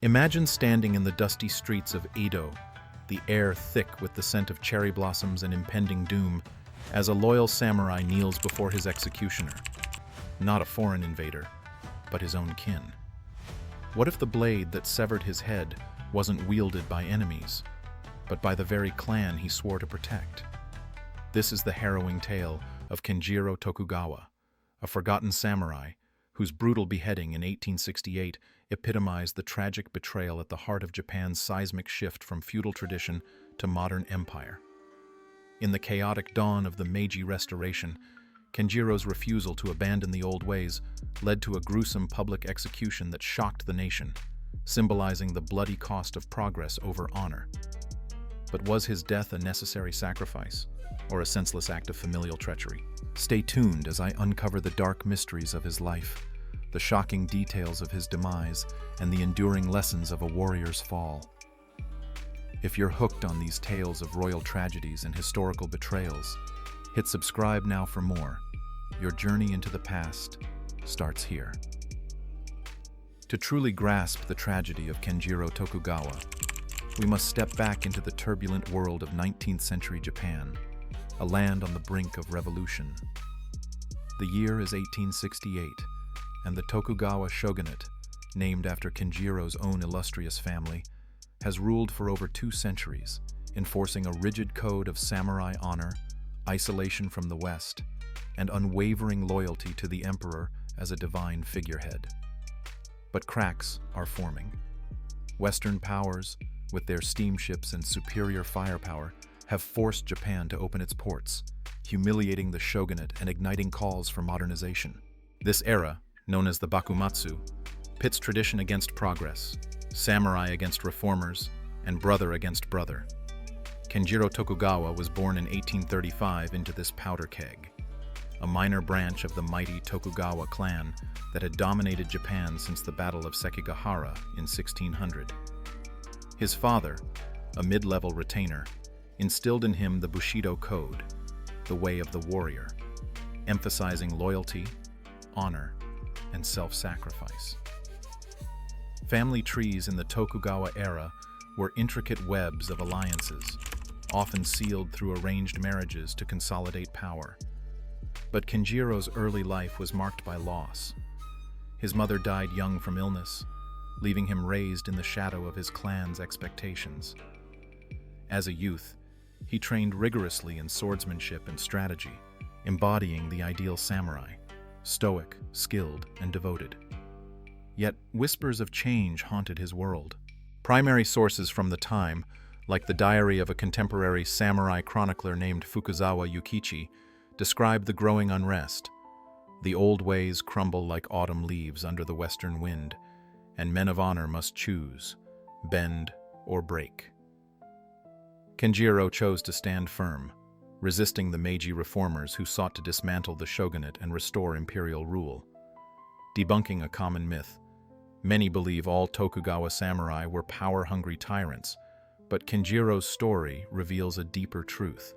Imagine standing in the dusty streets of Edo, the air thick with the scent of cherry blossoms and impending doom, as a loyal samurai kneels before his executioner. Not a foreign invader, but his own kin. What if the blade that severed his head wasn't wielded by enemies, but by the very clan he swore to protect? This is the harrowing tale of Kenjiro Tokugawa, a forgotten samurai whose brutal beheading in 1868 epitomized the tragic betrayal at the heart of Japan's seismic shift from feudal tradition to modern empire. In the chaotic dawn of the Meiji Restoration, Kenjiro's refusal to abandon the old ways led to a gruesome public execution that shocked the nation, symbolizing the bloody cost of progress over honor. But was his death a necessary sacrifice, or a senseless act of familial treachery? Stay tuned as I uncover the dark mysteries of his life, the shocking details of his demise, and the enduring lessons of a warrior's fall. If you're hooked on these tales of royal tragedies and historical betrayals, hit subscribe now for more. Your journey into the past starts here. To truly grasp the tragedy of Kenjiro Tokugawa, we must step back into the turbulent world of 19th century Japan, a land on the brink of revolution. The year is 1868, and the Tokugawa shogunate, named after Kenjiro's own illustrious family, has ruled for over 2 centuries, enforcing a rigid code of samurai honor, isolation from the West, and unwavering loyalty to the emperor as a divine figurehead. But cracks are forming. Western powers, with their steamships and superior firepower, have forced Japan to open its ports, humiliating the shogunate and igniting calls for modernization. This era, known as the Bakumatsu, pits tradition against progress, samurai against reformers, and brother against brother. Kenjiro Tokugawa was born in 1835 into this powder keg, a minor branch of the mighty Tokugawa clan that had dominated Japan since the Battle of Sekigahara in 1600. His father, a mid-level retainer, instilled in him the Bushido code, the way of the warrior, emphasizing loyalty, honor, and self-sacrifice. Family trees in the Tokugawa era were intricate webs of alliances, often sealed through arranged marriages to consolidate power. But Kenjiro's early life was marked by loss. His mother died young from illness, leaving him raised in the shadow of his clan's expectations. As a youth, he trained rigorously in swordsmanship and strategy, embodying the ideal samurai, stoic, skilled, and devoted. Yet whispers of change haunted his world. Primary sources from the time, like the diary of a contemporary samurai chronicler named Fukuzawa Yukichi, describe the growing unrest. The old ways crumble like autumn leaves under the western wind, and men of honor must choose, bend or break. Kenjiro chose to stand firm, resisting the Meiji reformers who sought to dismantle the shogunate and restore imperial rule. Debunking a common myth, many believe all Tokugawa samurai were power-hungry tyrants, but Kenjiro's story reveals a deeper truth.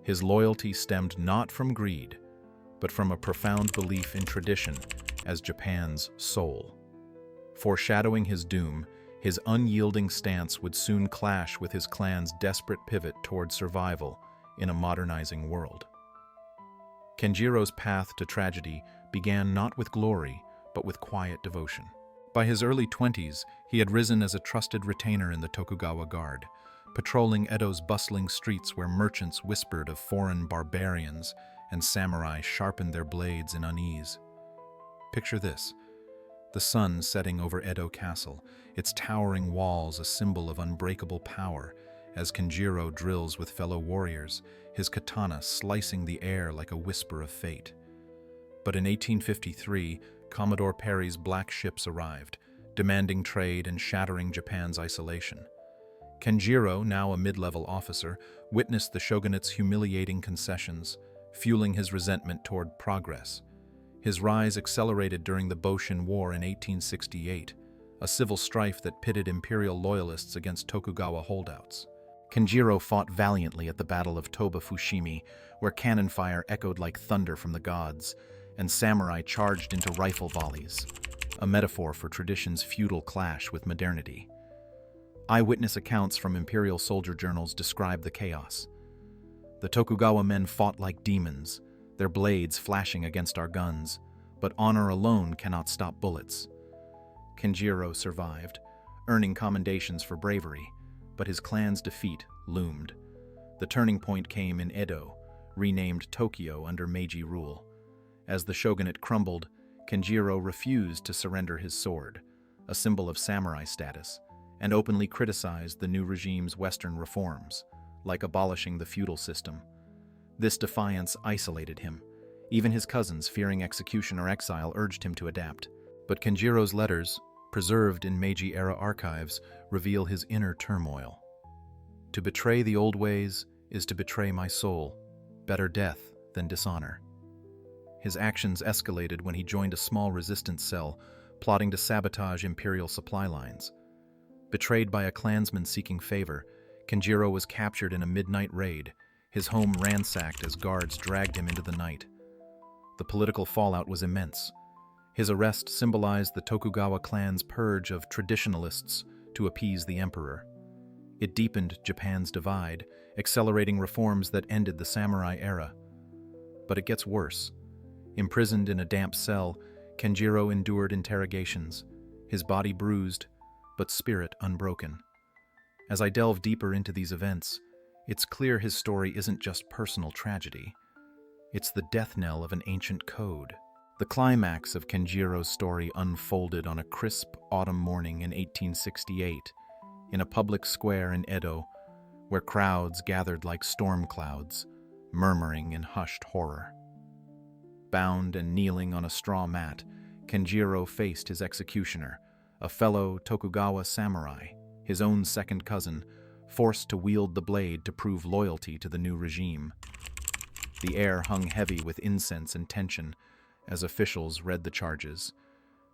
His loyalty stemmed not from greed, but from a profound belief in tradition as Japan's soul. Foreshadowing his doom, his unyielding stance would soon clash with his clan's desperate pivot toward survival in a modernizing world. Kenjiro's path to tragedy began not with glory, but with quiet devotion. By his early 20s, he had risen as a trusted retainer in the Tokugawa Guard, patrolling Edo's bustling streets where merchants whispered of foreign barbarians and samurai sharpened their blades in unease. Picture this: the sun setting over Edo Castle, its towering walls a symbol of unbreakable power, as Kenjiro drills with fellow warriors, his katana slicing the air like a whisper of fate. But in 1853, Commodore Perry's black ships arrived, demanding trade and shattering Japan's isolation. Kenjiro, now a mid-level officer, witnessed the shogunate's humiliating concessions, fueling his resentment toward progress. His rise accelerated during the Boshin War in 1868, a civil strife that pitted imperial loyalists against Tokugawa holdouts. Kenjiro fought valiantly at the Battle of Toba Fushimi, where cannon fire echoed like thunder from the gods, and samurai charged into rifle volleys. a metaphor for tradition's feudal clash with modernity. Eyewitness accounts from imperial soldier journals describe the chaos. The Tokugawa men fought like demons, their blades flashing against our guns, but honor alone cannot stop bullets. Kenjiro survived, earning commendations for bravery, but his clan's defeat loomed. The turning point came in Edo, renamed Tokyo under Meiji rule. As the shogunate crumbled, Kenjiro refused to surrender his sword, a symbol of samurai status, and openly criticized the new regime's Western reforms, like abolishing the feudal system. This defiance isolated him. Even his cousins, fearing execution or exile, urged him to adapt. But Kenjiro's letters, preserved in Meiji-era archives, reveal his inner turmoil. To betray the old ways is to betray my soul. Better death than dishonor. His actions escalated when he joined a small resistance cell, plotting to sabotage imperial supply lines. Betrayed by a clansman seeking favor, Kenjiro was captured in a midnight raid, his home ransacked as guards dragged him into the night. The political fallout was immense. His arrest symbolized the Tokugawa clan's purge of traditionalists to appease the emperor. It deepened Japan's divide, accelerating reforms that ended the samurai era. But it gets worse. Imprisoned in a damp cell, Kenjiro endured interrogations, his body bruised, but spirit unbroken. As I delve deeper into these events, it's clear his story isn't just personal tragedy. It's the death knell of an ancient code. The climax of Kenjiro's story unfolded on a crisp autumn morning in 1868, in a public square in Edo, where crowds gathered like storm clouds, murmuring in hushed horror. Bound and kneeling on a straw mat, Kenjiro faced his executioner, a fellow Tokugawa samurai, his own second cousin, forced to wield the blade to prove loyalty to the new regime. The air hung heavy with incense and tension as officials read the charges: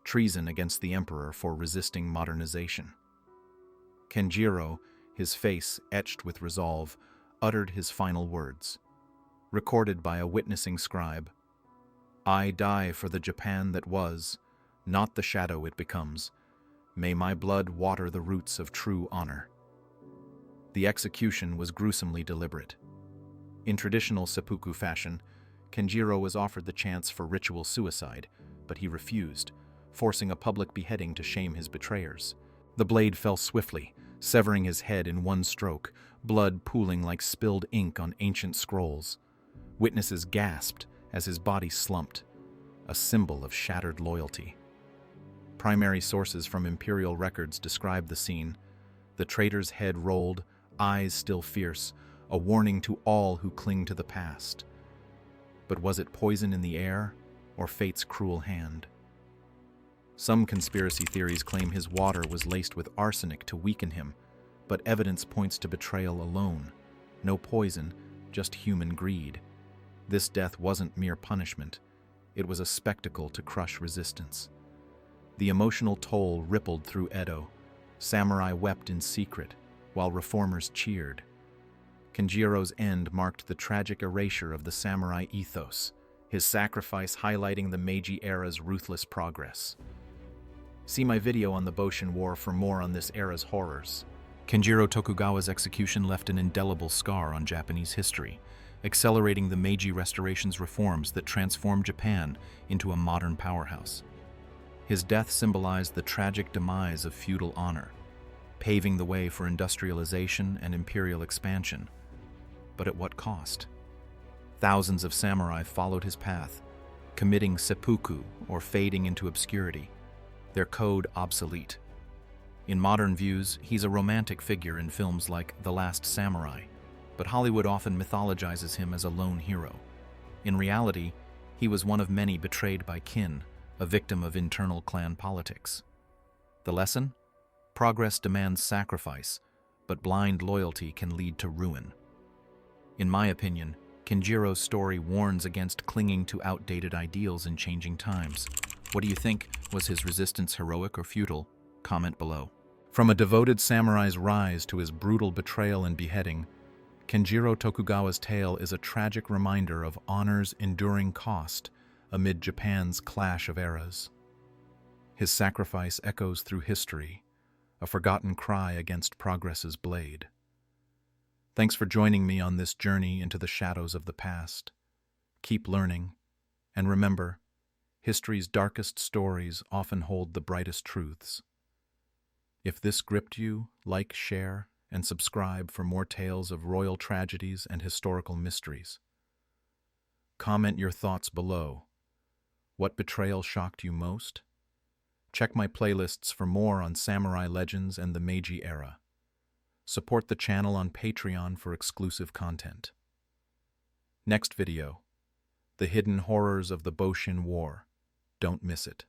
treason against the emperor for resisting modernization. Kenjiro, his face etched with resolve, uttered his final words, recorded by a witnessing scribe: "I die for the Japan that was, not the shadow it becomes. May my blood water the roots of true honor." The execution was gruesomely deliberate. In traditional seppuku fashion, Kenjiro was offered the chance for ritual suicide, but he refused, forcing a public beheading to shame his betrayers. The blade fell swiftly, severing his head in one stroke, blood pooling like spilled ink on ancient scrolls. Witnesses gasped as his body slumped, a symbol of shattered loyalty. Primary sources from imperial records describe the scene: the traitor's head rolled, eyes still fierce, a warning to all who cling to the past. But was it poison in the air, or fate's cruel hand? Some conspiracy theories claim his water was laced with arsenic to weaken him, but evidence points to betrayal alone. No poison, just human greed. This death wasn't mere punishment. It was a spectacle to crush resistance. The emotional toll rippled through Edo. Samurai wept in secret, while reformers cheered. Kenjiro's end marked the tragic erasure of the samurai ethos, his sacrifice highlighting the Meiji era's ruthless progress. See my video on the Boshin War for more on this era's horrors. Kenjiro Tokugawa's execution left an indelible scar on Japanese history, accelerating the Meiji Restoration's reforms that transformed Japan into a modern powerhouse. His death symbolized the tragic demise of feudal honor, paving the way for industrialization and imperial expansion. But at what cost? Thousands of samurai followed his path, committing seppuku or fading into obscurity, their code obsolete. In modern views, he's a romantic figure in films like The Last Samurai, but Hollywood often mythologizes him as a lone hero. In reality, he was one of many betrayed by kin, a victim of internal clan politics. The lesson? Progress demands sacrifice, but blind loyalty can lead to ruin. In my opinion, Kenjiro's story warns against clinging to outdated ideals in changing times. What do you think? Was his resistance heroic or futile? Comment below. From a devoted samurai's rise to his brutal betrayal and beheading, Kenjiro Tokugawa's tale is a tragic reminder of honor's enduring cost amid Japan's clash of eras. His sacrifice echoes through history, a forgotten cry against progress's blade. Thanks for joining me on this journey into the shadows of the past. Keep learning, and remember, history's darkest stories often hold the brightest truths. If this gripped you, like, share, and subscribe for more tales of royal tragedies and historical mysteries. Comment your thoughts below. What betrayal shocked you most? Check my playlists for more on samurai legends and the Meiji era. Support the channel on Patreon for exclusive content. Next video, the hidden horrors of the Boshin War. Don't miss it.